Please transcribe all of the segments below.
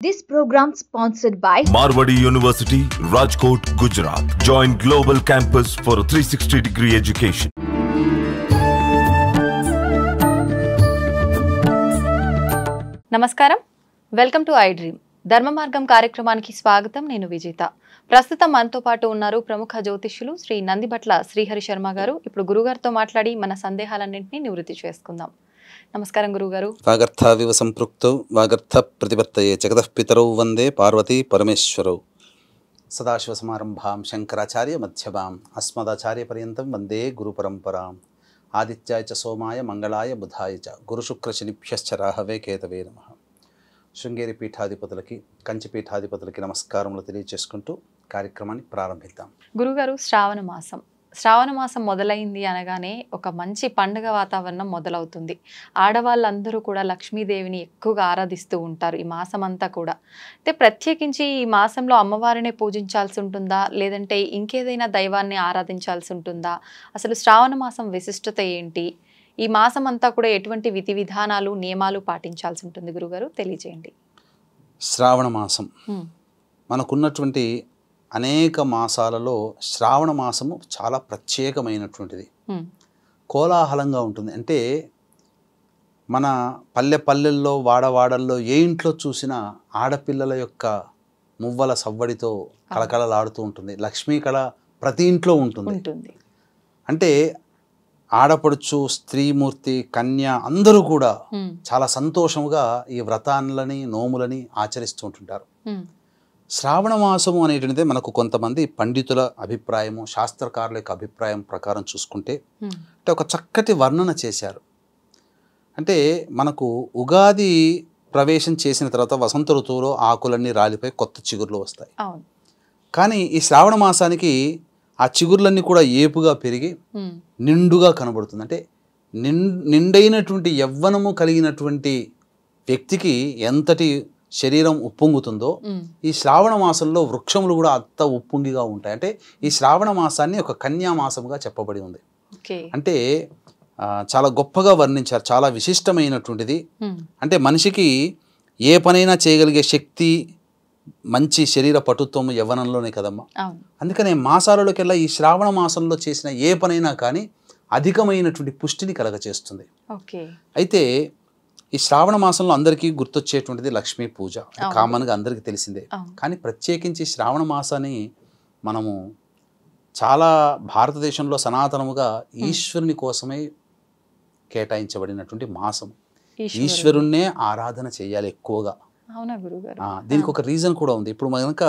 This program sponsored by Marwadi University, Rajkot, Gujarat. Join Global Campus for a 360-degree education. నమస్కారం, welcome to I dream. ధర్మ మార్గం కార్యక్రమానికి స్వాగతం. నేను విజేత. ప్రస్తుతం మనతో పాటు ఉన్నారు ప్రముఖ జ్యోతిష్యులు శ్రీ నందిబట్ల శ్రీహరి శర్మ గారు. ఇప్పుడు గురుగారితో మాట్లాడి మన సందేహాలన్నింటినీ నివృత్తి చేసుకుందాం. నమస్కారం గురుగారు. వాగర్థావివ సంపృక్తౌ వాగర్థ ప్రతిపత్తయే జగతః పితరౌ వందే పార్వతీ పరమేశ్వరౌ. సదాశివ సమారంభాం శంకరాచార్య మధ్యమాం అస్మదాచార్య పర్యంతం వందే గురు పరంపరాం. ఆదిత్యాయ చ సోమాయ మంగళాయ బుధాయ చ గురుశుక్ర శనిభ్యశ్చ రాహవే కేతవే నమః. శృంగేరి పీఠాధిపతులకి, కంచి పీఠాధిపతులకి నమస్కారములు తెలియజేసుకుంటూ కార్యక్రమాన్ని ప్రారంభిద్దాం. గురుగారు, శ్రావణ మాసం మొదలైంది అనగానే ఒక మంచి పండుగ వాతావరణం మొదలవుతుంది. ఆడవాళ్ళందరూ కూడా లక్ష్మీదేవిని ఎక్కువగా ఆరాధిస్తూ ఉంటారు ఈ మాసం అంతా కూడా. అయితే ప్రత్యేకించి ఈ మాసంలో అమ్మవారినే పూజించాల్సి ఉంటుందా, లేదంటే ఇంకేదైనా దైవాన్ని ఆరాధించాల్సి ఉంటుందా? అసలు శ్రావణ మాసం విశిష్టత ఏంటి? ఈ మాసం అంతా కూడా ఎటువంటి విధి విధానాలు, నియమాలు పాటించాల్సి ఉంటుంది గురుగారు, తెలియజేయండి. శ్రావణ మాసం మనకున్నటువంటి అనేక మాసాలలో శ్రావణ మాసము చాలా ప్రత్యేకమైనటువంటిది, కోలాహలంగా ఉంటుంది. అంటే మన పల్లెల్లో, వాడవాడల్లో ఏ ఇంట్లో చూసినా ఆడపిల్లల యొక్క మువ్వల సవ్వడితో కళకళలాడుతూ ఉంటుంది. లక్ష్మీ కళ ప్రతి ఇంట్లో ఉంటుంది. అంటే ఆడపడుచు, స్త్రీమూర్తి, కన్య అందరూ కూడా చాలా సంతోషముగా ఈ వ్రతాలని, నోములని ఆచరిస్తూ ఉంటుంటారు. శ్రావణ మాసము అనేటువంటిది మనకు కొంతమంది పండితుల అభిప్రాయము, శాస్త్రకారుల యొక్క అభిప్రాయం ప్రకారం చూసుకుంటే అంటే ఒక చక్కటి వర్ణన చేశారు. అంటే మనకు ఉగాది ప్రవేశం చేసిన తర్వాత వసంత ఋతువులో ఆకులన్నీ రాలిపోయి కొత్త చిగుర్లు వస్తాయి. కానీ ఈ శ్రావణ మాసానికి ఆ చిగుర్లన్నీ కూడా ఏపుగా పెరిగి నిండుగా కనబడుతుంది. అంటే నిండైనటువంటి యవ్వనము కలిగినటువంటి వ్యక్తికి ఎంతటి శరీరం ఉప్పొంగుతుందో ఈ శ్రావణ మాసంలో వృక్షములు కూడా అంత ఉప్పొంగిగా ఉంటాయి. అంటే ఈ శ్రావణ మాసాన్ని ఒక కన్యామాసముగా చెప్పబడి ఉంది. అంటే చాలా గొప్పగా వర్ణించారు, చాలా విశిష్టమైనటువంటిది. అంటే మనిషికి ఏ పనైనా చేయగలిగే శక్తి, మంచి శరీర పటుత్వము యవ్వనంలోనే కదమ్మా. అందుకనే మాసాలలోకెల్లా ఈ శ్రావణ మాసంలో చేసిన ఏ పనైనా కానీ అధికమైనటువంటి పుష్టిని కలగచేస్తుంది. అయితే ఈ శ్రావణ మాసంలో అందరికీ గుర్తొచ్చేటువంటిది లక్ష్మీ పూజ, కామన్గా అందరికీ తెలిసిందే. కానీ ప్రత్యేకించి శ్రావణ మాసాన్ని మనము చాలా భారతదేశంలో సనాతనముగా ఈశ్వరుని కోసమే కేటాయించబడినటువంటి మాసం. ఈశ్వరుణ్ణే ఆరాధన చేయాలి ఎక్కువగా. దీనికి ఒక రీజన్ కూడా ఉంది. ఇప్పుడు కనుక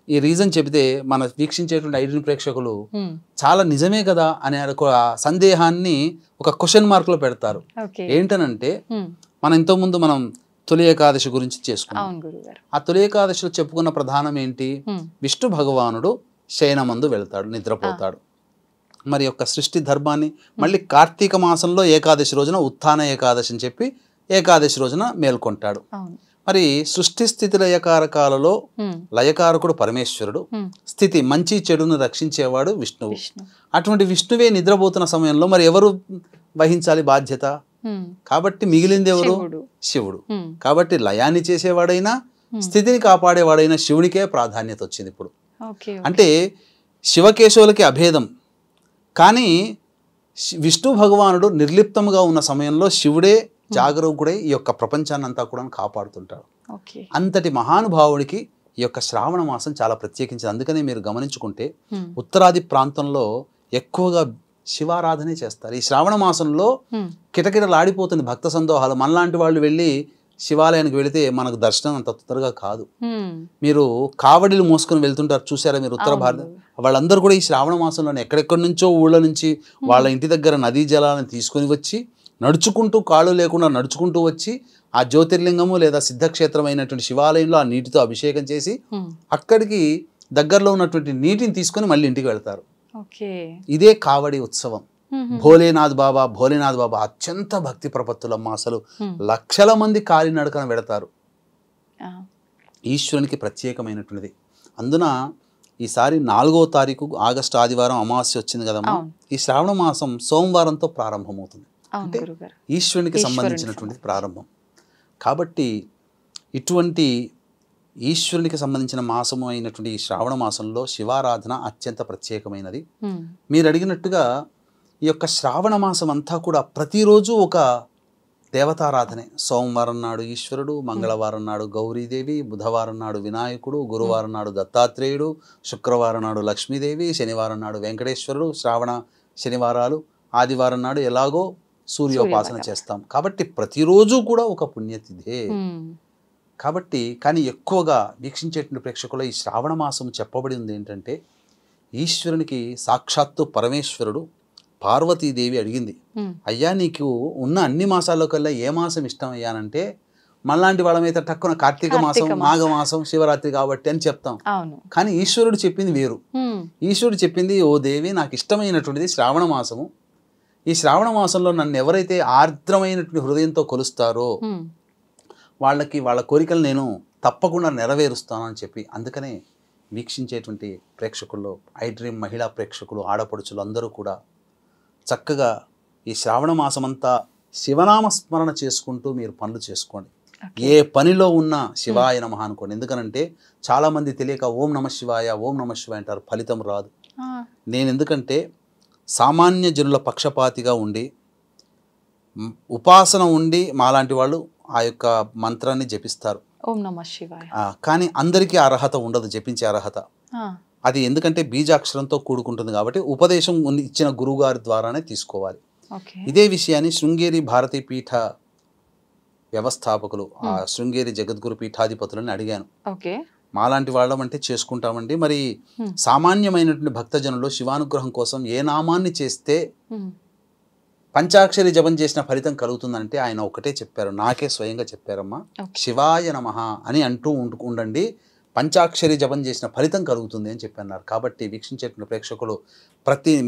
ఈ రీజన్ చెబితే మన వీక్షించేటువంటి ఐడియల్ ప్రేక్షకులు చాలా నిజమే కదా అనే ఒక సందేహాన్ని ఒక క్వశ్చన్ మార్క్ లో పెడతారు. ఏంటనంటే మనం ఇంతకుముందు మనం తొలి ఏకాదశి గురించి చేసుకున్నాం. ఆ తొలి ఏకాదశిలో చెప్పుకున్న ప్రధానం ఏంటి? విష్ణు భగవానుడు శయనమందు వెళ్తాడు, నిద్రపోతాడు. మరి యొక్క సృష్టి ధర్మాన్ని మళ్ళీ కార్తీక మాసంలో ఏకాదశి రోజున ఉత్థాన ఏకాదశి అని చెప్పి ఏకాదశి రోజున మేల్కొంటాడు. మరి సృష్టి స్థితి లయకారకాలలో లయకారకుడు పరమేశ్వరుడు, స్థితి మంచి చెడును రక్షించేవాడు విష్ణువు. అటువంటి విష్ణువే నిద్రపోతున్న సమయంలో మరి ఎవరు వహించాలి బాధ్యత? కాబట్టి మిగిలింది ఎవరు? శివుడు. కాబట్టి లయాన్ని చేసేవాడైనా స్థితిని కాపాడేవాడైనా శివునికే ప్రాధాన్యత వచ్చింది. ఇప్పుడు అంటే శివకేశవులకి అభేదం, కానీ విష్ణు భగవానుడు నిర్లిప్తంగా ఉన్న సమయంలో శివుడే జాగరూకుడై ఈ యొక్క ప్రపంచాన్ని అంతా కూడా కాపాడుతుంటాడు. అంతటి మహానుభావుడికి ఈ యొక్క శ్రావణ మాసం చాలా ప్రత్యేకించింది. అందుకనే మీరు గమనించుకుంటే ఉత్తరాది ప్రాంతంలో ఎక్కువగా శివారాధనే చేస్తారు. ఈ శ్రావణ మాసంలో కిటకిటలాడిపోతుంది భక్త సందోహాలు. మనలాంటి వాళ్ళు వెళ్ళి శివాలయానికి వెళితే మనకు దర్శనం అంత తొందరగా కాదు. మీరు కావడిలు మోసుకొని వెళ్తుంటారు చూసారా మీరు ఉత్తర భారత, వాళ్ళందరూ కూడా ఈ శ్రావణ మాసంలోనే ఎక్కడెక్కడి నుంచో ఊళ్ళ నుంచి వాళ్ళ ఇంటి దగ్గర నదీ జలాలను తీసుకొని వచ్చి నడుచుకుంటూ, కాళ్ళు లేకుండా నడుచుకుంటూ వచ్చి ఆ జ్యోతిర్లింగము లేదా సిద్ధక్షేత్రం అయినటువంటి శివాలయంలో ఆ నీటితో అభిషేకం చేసి అక్కడికి దగ్గరలో ఉన్నటువంటి నీటిని తీసుకొని మళ్ళీ ఇంటికి వెళ్తారు. ఇదే కావడి ఉత్సవం. భోలేనాథ్ బాబా అత్యంత భక్తి ప్రపత్తులమ్మ. అసలు లక్షల మంది కాలినడకన వెడతారు. ఈశ్వరునికి ప్రత్యేకమైనటువంటిది. అందున ఈసారి 4వ తారీఖు ఆగస్టు ఆదివారం అమావాస్య వచ్చింది కదమ్మా. ఈ శ్రావణ మాసం సోమవారంతో ప్రారంభమవుతుంది. అంటే ఈశ్వరునికి సంబంధించినటువంటి ప్రారంభం. కాబట్టి ఇటువంటి ఈశ్వరునికి సంబంధించిన మాసము అయినటువంటి ఈ శ్రావణ మాసంలో శివారాధన అత్యంత ప్రత్యేకమైనది. మీరు అడిగినట్టుగా ఈ యొక్క శ్రావణ మాసం అంతా కూడా ప్రతిరోజు ఒక దేవతారాధనే. సోమవారం నాడు ఈశ్వరుడు, మంగళవారం నాడు గౌరీదేవి, బుధవారం నాడు వినాయకుడు, గురువారం నాడు దత్తాత్రేయుడు, శుక్రవారం నాడు లక్ష్మీదేవి, శనివారం నాడు వెంకటేశ్వరుడు, శ్రావణ శనివారాలు, ఆదివారం నాడు ఎలాగో సూర్యోపాసన చేస్తాం. కాబట్టి ప్రతిరోజు కూడా ఒక పుణ్యతిథే. కాబట్టి కానీ ఎక్కువగా వీక్షించేటువంటి ప్రేక్షకులు ఈ శ్రావణ మాసం చెప్పబడి ఉంది ఏంటంటే, ఈశ్వరునికి సాక్షాత్తు పరమేశ్వరుడు పార్వతీదేవి అడిగింది, అయ్యా నీకు ఉన్న అన్ని మాసాల్లో కల్లా ఏ మాసం ఇష్టం అయ్యానంటే, మనలాంటి వాళ్ళమైతే టక్కున కార్తీక మాసం, మాఘమాసం, శివరాత్రి కాబట్టి అని చెప్తాం. కానీ ఈశ్వరుడు చెప్పింది వేరు. ఈశ్వరుడు చెప్పింది, ఓ దేవి నాకు ఇష్టమైనటువంటిది శ్రావణ మాసము. ఈ శ్రావణ మాసంలో నన్ను ఎవరైతే ఆర్ద్రమైనటువంటి హృదయంతో కొలుస్తారో వాళ్ళకి వాళ్ళ కోరికలు నేను తప్పకుండా నెరవేరుస్తాను అని చెప్పి, అందుకనే వీక్షించేటువంటి ప్రేక్షకుల్లో ఐ డ్రీమ్ మహిళా ప్రేక్షకులు, ఆడపడుచులు అందరూ కూడా చక్కగా ఈ శ్రావణ మాసమంతా శివనామస్మరణ చేసుకుంటూ మీరు పనులు చేసుకోండి. ఏ పనిలో ఉన్నా శివాయ నమః అనుకోండి. ఎందుకనంటే చాలామంది తెలియక ఓం నమ శివాయ, ఓం నమ శివాయ అంటారు, ఫలితం రాదు. నేను ఎందుకంటే సామాన్య జనుల పక్షపాతిగా ఉండి ఉపాసన ఉండి మాలాంటి వాళ్ళు ఆ యొక్క మంత్రాన్ని జపిస్తారు, ఓం నమ శివాయ. కానీ అందరికీ అర్హత ఉండదు జపించే అర్హత. అది ఎందుకంటే బీజాక్షరంతో కూడుకుంటుంది కాబట్టి ఉపదేశం ఇచ్చిన గురువుగారి ద్వారానే తీసుకోవాలి. ఇదే విషయాన్ని శృంగేరి భారతీ పీఠ వ్యవస్థాపకులు, ఆ శృంగేరి జగద్గురు పీఠాధిపతులని అడిగాను. మాలాంటి వాళ్ళం అంటే చేసుకుంటామండి, మరి సామాన్యమైనటువంటి భక్తజనులు శివానుగ్రహం కోసం ఏ నామాన్ని చేస్తే పంచాక్షరి జపం చేసిన ఫలితం కలుగుతుందంటే ఆయన ఒకటే చెప్పారు, నాకే స్వయంగా చెప్పారమ్మా, శివాయ నమః అని అంటూ ఉండండి, పంచాక్షరి జపం చేసిన ఫలితం కలుగుతుంది అని చెప్పన్నారు. కాబట్టి వీక్షించేటువంటి ప్రేక్షకులు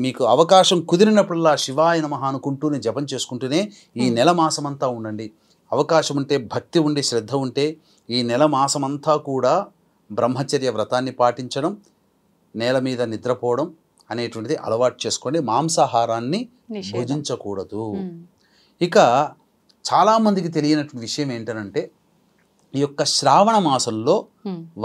మీకు అవకాశం కుదిరినప్పుడల్లా శివాయ నమః అనుకుంటూనే జపం చేసుకుంటూనే ఈ నెల మాసమంతా ఉండండి. అవకాశం ఉంటే, భక్తి ఉండి, శ్రద్ధ ఉంటే ఈ నెల మాసమంతా కూడా బ్రహ్మచర్య వ్రతాన్ని పాటించడం, నేల మీద నిద్రపోవడం అనేటువంటిది అలవాటు చేసుకోండి. మాంసాహారాన్ని భుజించకూడదు. ఇక చాలామందికి తెలియనటువంటి విషయం ఏంటనంటే, ఈ యొక్క శ్రావణ మాసంలో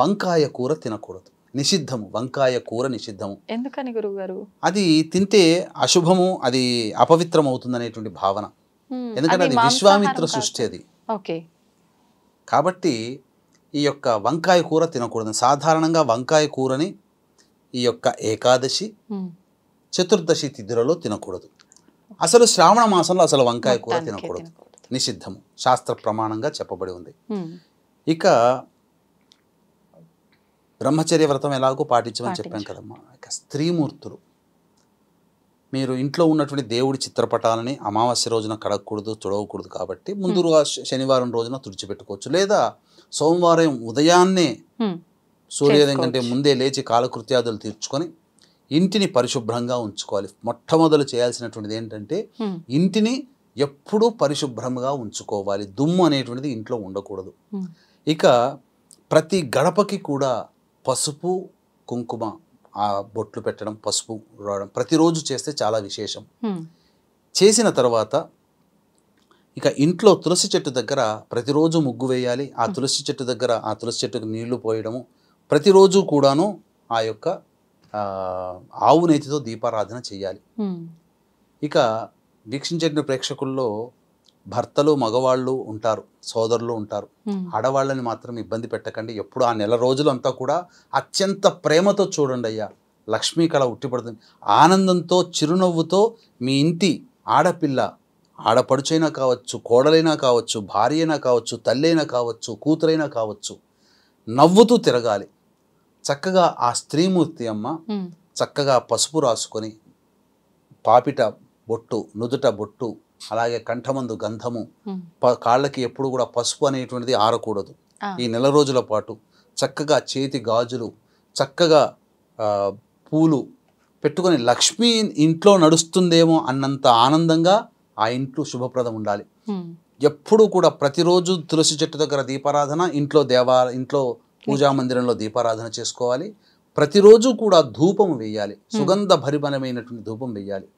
వంకాయ కూర తినకూడదు, నిషిద్ధము. వంకాయ కూర నిషిద్ధము. ఎందుకని గురువుగారు? అది తింటే అశుభము, అది అపవిత్రం అవుతుంది అనేటువంటి భావన. ఎందుకంటే అది విశ్వామిత్ర సృష్టి అది. కాబట్టి ఈ యొక్క వంకాయ కూర తినకూడదు. సాధారణంగా వంకాయ కూరని ఈ యొక్క ఏకాదశి, చతుర్దశి తిథులలో తినకూడదు. అసలు శ్రావణ మాసంలో అసలు వంకాయ కూర తినకూడదు, నిషిద్ధము, శాస్త్ర ప్రమాణంగా చెప్పబడి ఉంది. ఇక బ్రహ్మచర్య వ్రతం ఎలాగో పాటించమని చెప్పాం కదమ్మా. ఇక స్త్రీమూర్తులు, మీరు ఇంట్లో ఉన్నటువంటి దేవుడి చిత్రపటాలని అమావాస్య రోజున కడగకూడదు, తుడవకూడదు. కాబట్టి ముందు శనివారం రోజున తుడిచిపెట్టుకోవచ్చు, లేదా సోమవారం ఉదయాన్నే సూర్యోదయం కంటే ముందే లేచి కాలకృత్యాదులు తీర్చుకొని ఇంటిని పరిశుభ్రంగా ఉంచుకోవాలి. మొట్టమొదలు చేయాల్సినటువంటిది ఏంటంటే ఇంటిని ఎప్పుడూ పరిశుభ్రంగా ఉంచుకోవాలి. దుమ్ము అనేటువంటిది ఇంట్లో ఉండకూడదు. ఇక ప్రతి గడపకి కూడా పసుపు, కుంకుమ, ఆ బొట్లు పెట్టడం, పసుపు రావడం ప్రతిరోజు చేస్తే చాలా విశేషం. చేసిన తర్వాత ఇక ఇంట్లో తులసి చెట్టు దగ్గర ప్రతిరోజు ముగ్గు వేయాలి. ఆ తులసి చెట్టు దగ్గర ఆ తులసి చెట్టుకు నీళ్లు పోయడము, ప్రతిరోజు కూడాను ఆ యొక్క ఆవు నేతితో దీపారాధన చేయాలి. ఇక వీక్షించే ప్రేక్షకుల్లో భర్తలు, మగవాళ్ళు ఉంటారు, సోదరులు ఉంటారు. ఆడవాళ్ళని మాత్రం ఇబ్బంది పెట్టకండి. ఎప్పుడు ఆ నెల రోజులంతా కూడా అత్యంత ప్రేమతో చూడండి అయ్యా, లక్ష్మీ కళ ఉట్టిపడుతుంది. ఆనందంతో, చిరునవ్వుతో మీ ఇంటి ఆడపిల్ల, ఆడపడుచైనా కావచ్చు, కోడలైనా కావచ్చు, భార్య అయినా కావచ్చు, తల్లి అయినా కావచ్చు, కూతురైనా కావచ్చు, నవ్వుతూ తిరగాలి. చక్కగా ఆ స్త్రీమూర్తి అమ్మ చక్కగా పసుపు రాసుకొని, పాపిట బొట్టు, నుదుట బొట్టు, అలాగే కంఠమందు గంధము, కాళ్ళకి ఎప్పుడు కూడా పసుపు అనేటువంటిది ఆరకూడదు. ఈ నెల రోజుల పాటు చక్కగా చేతి గాజులు, చక్కగా పూలు పెట్టుకొని లక్ష్మీ ఇంట్లో నడుస్తుందేమో అన్నంత ఆనందంగా ఆ ఇంట్లో శుభప్రదం ఉండాలి. ఎప్పుడు కూడా ప్రతిరోజు తులసి చెట్టు దగ్గర దీపారాధన, ఇంట్లో పూజా మందిరంలో దీపారాధన చేసుకోవాలి. ప్రతిరోజు కూడా ధూపం వేయాలి, సుగంధ భరితమైనటువంటి ధూపం వేయాలి.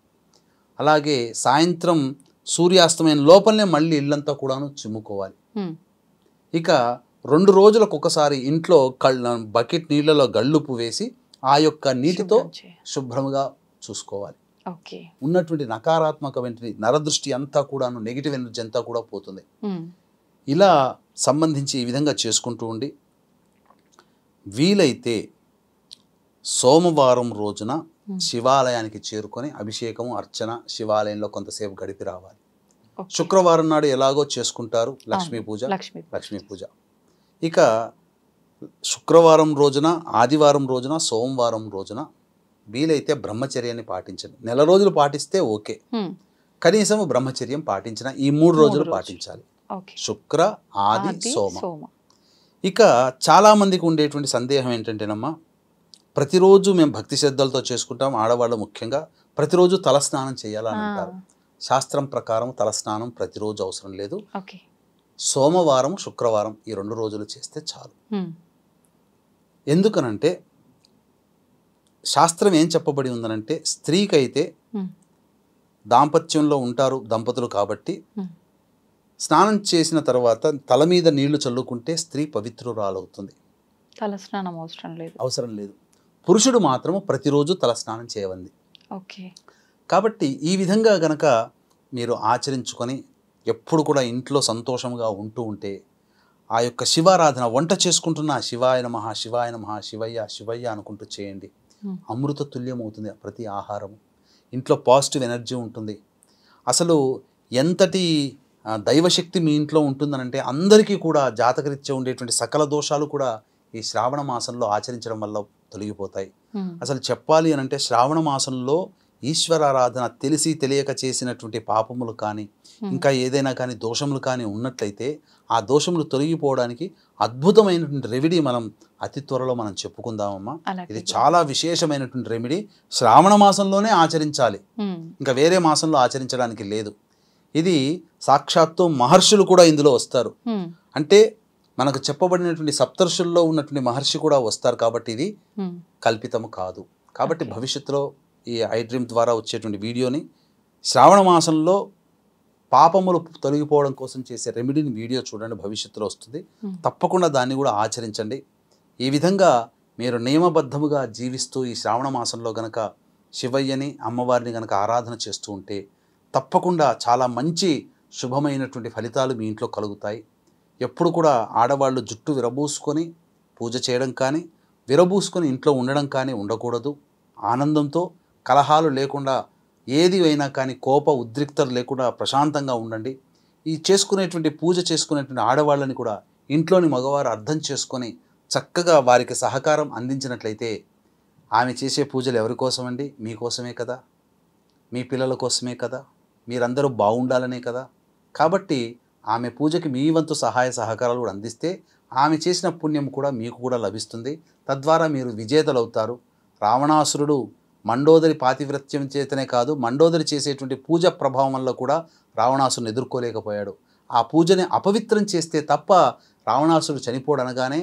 అలాగే సాయంత్రం సూర్యాస్తమైన లోపలనే మళ్ళీ ఇల్లంతా కూడాను చిమ్ముకోవాలి. ఇక 2 రోజులకు ఒకసారి ఇంట్లో బకెట్ నీళ్ళలో గళ్ళుప్పు వేసి ఆ యొక్క నీటితో శుభ్రంగా చూసుకోవాలి. ఉన్నటువంటి నకారాత్మకమైన నరదృష్టి అంతా కూడాను, నెగిటివ్ ఎనర్జీ అంతా కూడా పోతుంది. ఇలా సంబంధించి ఈ విధంగా చేసుకుంటూ ఉండి వీలైతే సోమవారం రోజున శివాలయానికి చేరుకొని అభిషేకము, అర్చన, శివాలయంలో కొంతసేపు గడిపి రావాలి. శుక్రవారం నాడు ఎలాగో చేసుకుంటారు లక్ష్మీ పూజ. ఇక శుక్రవారం రోజున, ఆదివారం రోజున, సోమవారం రోజున వీలైతే బ్రహ్మచర్యాన్ని పాటించండి. నెల రోజులు పాటిస్తే ఓకే, కనీసం బ్రహ్మచర్యం పాటించిన ఈ 3 రోజులు పాటించాలి. శుక్ర, ఆది, సోమ. ఇక చాలామందికి ఉండేటువంటి సందేహం ఏంటంటేనమ్మా, ప్రతిరోజు మేము భక్తి శ్రద్ధలతో చేసుకుంటాం, ఆడవాళ్ళు ముఖ్యంగా ప్రతిరోజు తలస్నానం చేయాలని అంటారు. శాస్త్రం ప్రకారం తలస్నానం ప్రతిరోజు అవసరం లేదు. సోమవారం, శుక్రవారం ఈ 2 రోజులు చేస్తే చాలు. ఎందుకనంటే శాస్త్రం ఏం చెప్పబడి ఉందనంటే, స్త్రీకైతే దాంపత్యంలో ఉంటారు దంపతులు కాబట్టి స్నానం చేసిన తర్వాత తల మీద నీళ్లు చల్లుకుంటే స్త్రీ పవిత్రురాలవుతుంది. తలస్నానం అవసరం లేదు. పురుషుడు మాత్రము ప్రతిరోజు తలస్నానం చేయవంది. కాబట్టి ఈ విధంగా గనక మీరు ఆచరించుకొని ఎప్పుడు కూడా ఇంట్లో సంతోషంగా ఉంటూ ఉంటే ఆ యొక్క శివారాధన, వంట చేసుకుంటున్న శివాయ నమః, శివాయ నమః, శివయ్య శివయ్య అనుకుంటూ చేయండి. అమృత తుల్యం అవుతుంది ప్రతి ఆహారము. ఇంట్లో పాజిటివ్ ఎనర్జీ ఉంటుంది. అసలు ఎంతటి దైవశక్తి మీ ఇంట్లో ఉంటుందనంటే అందరికీ కూడా జాతకరీత్యా ఉండేటువంటి సకల దోషాలు కూడా ఈ శ్రావణ మాసంలో ఆచరించడం వల్ల తొలగిపోతాయి. అసలు చెప్పాలి అనంటే శ్రావణ మాసంలో ఈశ్వరారాధన తెలిసి తెలియక చేసినటువంటి పాపములు కానీ ఇంకా ఏదైనా కానీ దోషములు కానీ ఉన్నట్లయితే ఆ దోషములు తొలగిపోవడానికి అద్భుతమైనటువంటి రెమెడీ మనం అతి త్వరలో మనం చెప్పుకుందామమ్మా. ఇది చాలా విశేషమైనటువంటి రెమెడీ. శ్రావణ మాసంలోనే ఆచరించాలి, ఇంకా వేరే మాసంలో ఆచరించడానికి లేదు. ఇది సాక్షాత్తు మహర్షులు కూడా ఇందులో వస్తారు. అంటే మనకు చెప్పబడినటువంటి సప్తర్షుల్లో ఉన్నటువంటి మహర్షి కూడా వస్తారు కాబట్టి ఇది కల్పితము కాదు. కాబట్టి భవిష్యత్తులో ఈ ఐ డ్రీమ్ ద్వారా వచ్చేటువంటి వీడియోని శ్రావణ మాసంలో పాపములు తొలగిపోవడం కోసం చేసే రెమెడీని వీడియో చూడండి, భవిష్యత్తులో వస్తుంది. తప్పకుండా దాన్ని కూడా ఆచరించండి. ఈ విధంగా మీరు నియమబద్ధముగా జీవిస్తూ ఈ శ్రావణ మాసంలో గనక శివయ్యని, అమ్మవారిని గనక ఆరాధన చేస్తూ ఉంటే తప్పకుండా చాలా మంచి శుభమైనటువంటి ఫలితాలు మీ ఇంట్లో కలుగుతాయి. ఎప్పుడు కూడా ఆడవాళ్ళు జుట్టు విరబూసుకొని పూజ చేయడం కానీ, విరబూసుకొని ఇంట్లో ఉండడం కానీ ఉండకూడదు. ఆనందంతో, కలహాలు లేకుండా, ఏది అయినా కానీ కోప ఉద్రిక్తలు లేకుండా ప్రశాంతంగా ఉండండి. ఈ చేసుకునేటువంటి పూజ చేసుకునేటువంటి ఆడవాళ్ళని కూడా ఇంట్లోని మగవారు అర్థం చేసుకొని చక్కగా వారికి సహకారం అందించినట్లయితే ఆమె చేసే పూజలు ఎవరి కోసమండి? మీకోసమే కదా, మీ పిల్లల కోసమే కదా, మీరందరూ బాగుండాలనే కదా. కాబట్టి ఆమె పూజకి మీ వంతు సహాయ సహకారాలు కూడా అందిస్తే ఆమె చేసిన పుణ్యం కూడా మీకు కూడా లభిస్తుంది. తద్వారా మీరు విజేతలు అవుతారు. రావణాసురుడు మండోదరి పాతివ్రత్యం చేతనే కాదు, మండోదరి చేసేటువంటి పూజ ప్రభావం వల్ల కూడా రావణాసురుని ఎదుర్కోలేకపోయాడు. ఆ పూజని అపవిత్రం చేస్తే తప్ప రావణాసురుడు చనిపోడనగానే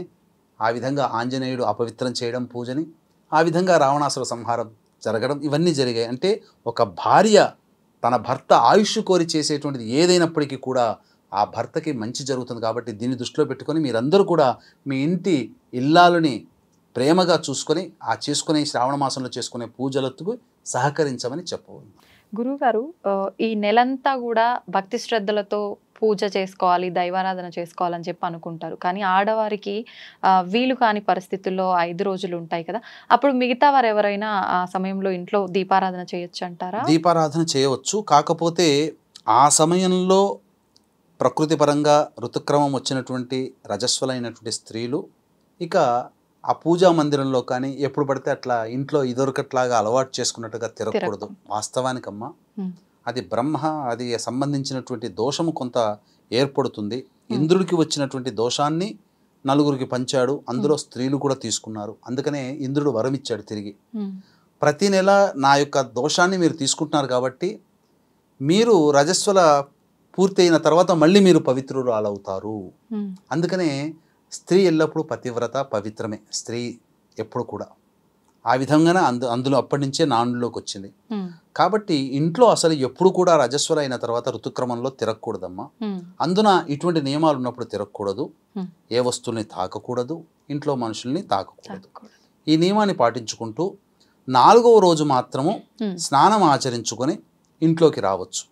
ఆ విధంగా ఆంజనేయుడు అపవిత్రం చేయడం పూజని, ఆ విధంగా రావణాసుర సంహారం జరగడం, ఇవన్నీ జరిగాయి. అంటే ఒక భార్య తన భర్త ఆయుష్ కోరి చేసేటువంటిది ఏదైనప్పటికీ కూడా ఆ భర్తకి మంచి జరుగుతుంది. కాబట్టి దీన్ని దృష్టిలో పెట్టుకొని మీరందరూ కూడా మీ ఇంటి ఇల్లాలని ప్రేమగా చూసుకొని ఆ చేసుకునే శ్రావణ మాసంలో చేసుకునే పూజలకు సహకరించమని చెప్పవచ్చు. గురువుగారు, ఈ నెలంతా కూడా భక్తి శ్రద్ధలతో పూజ చేసుకోవాలి, దైవారాధన చేసుకోవాలని చెప్పి అనుకుంటారు. కానీ ఆడవారికి వీలు కాని పరిస్థితుల్లో 5 రోజులు ఉంటాయి కదా, అప్పుడు మిగతా వారు ఎవరైనా ఆ సమయంలో ఇంట్లో దీపారాధన చేయొచ్చు అంటారా? దీపారాధన చేయవచ్చు. కాకపోతే ఆ సమయంలో ప్రకృతి పరంగా ఋతుక్రమం వచ్చినటువంటి రజస్వలైనటువంటి స్త్రీలు ఇక ఆ పూజా మందిరంలో కానీ ఎప్పుడు పడితే అట్లా ఇంట్లో ఇదొరకట్లాగా అలవాటు చేసుకున్నట్టుగా తిరగకూడదు. వాస్తవానికమ్మా అది అది సంబంధించినటువంటి దోషము కొంత ఏర్పడుతుంది. ఇంద్రుడికి వచ్చినటువంటి దోషాన్ని నలుగురికి పంచాడు, అందులో స్త్రీలు కూడా తీసుకున్నారు. అందుకనే ఇంద్రుడు వరం ఇచ్చాడు తిరిగి, ప్రతి నెల నా యొక్క దోషాన్ని మీరు తీసుకుంటున్నారు కాబట్టి మీరు రజస్వల పూర్తయిన తర్వాత మళ్ళీ మీరు పవిత్రురాలవుతారు. అందుకనే స్త్రీ ఎల్లప్పుడూ పతివ్రత, పవిత్రమే స్త్రీ ఎప్పుడు కూడా. ఆ విధంగానే అందులో అప్పటి నుంచే నానులోకి వచ్చింది. కాబట్టి ఇంట్లో అసలు ఎప్పుడు కూడా రజస్వల అయిన తర్వాత ఋతుక్రమంలో తిరగకూడదమ్మా. అందున ఇటువంటి నియమాలు ఉన్నప్పుడు తిరగకూడదు, ఏ వస్తువుల్ని తాకకూడదు, ఇంట్లో మనుషుల్ని తాకకూడదు. ఈ నియమాన్ని పాటించుకుంటూ 4వ రోజు మాత్రము స్నానం ఆచరించుకొని ఇంట్లోకి రావచ్చు.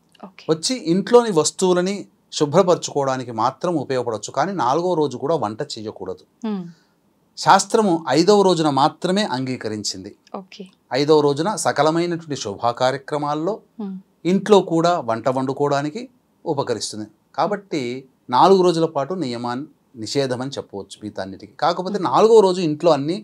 వచ్చి ఇంట్లోని వస్తువులని శుభ్రపరచుకోవడానికి మాత్రం ఉపయోగపడవచ్చు. కానీ 4వ రోజు కూడా వంట చేయకూడదు. శాస్త్రము 5వ రోజున మాత్రమే అంగీకరించింది. 5వ రోజున సకలమైనటువంటి శుభ కార్యక్రమాల్లో ఇంట్లో కూడా వంట వండుకోవడానికి ఉపకరిస్తుంది. కాబట్టి 4 రోజుల పాటు నిషేధం అని చెప్పవచ్చు వీటన్నిటికీ. కాకపోతే 4వ రోజు ఇంట్లో అన్ని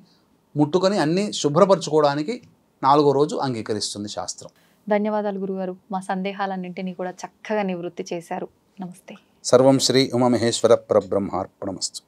ముట్టుకొని అన్ని శుభ్రపరచుకోవడానికి 4వ రోజు అంగీకరిస్తుంది శాస్త్రం. ధన్యవాదాలు గురుగారు. మా సందేహాలన్నింటినీ కూడా చక్కగా నివృత్తి చేశారు. నమస్తే. సర్వం శ్రీ ఉమామహేశ్వర పరబ్రహ్మార్పణమస్తు.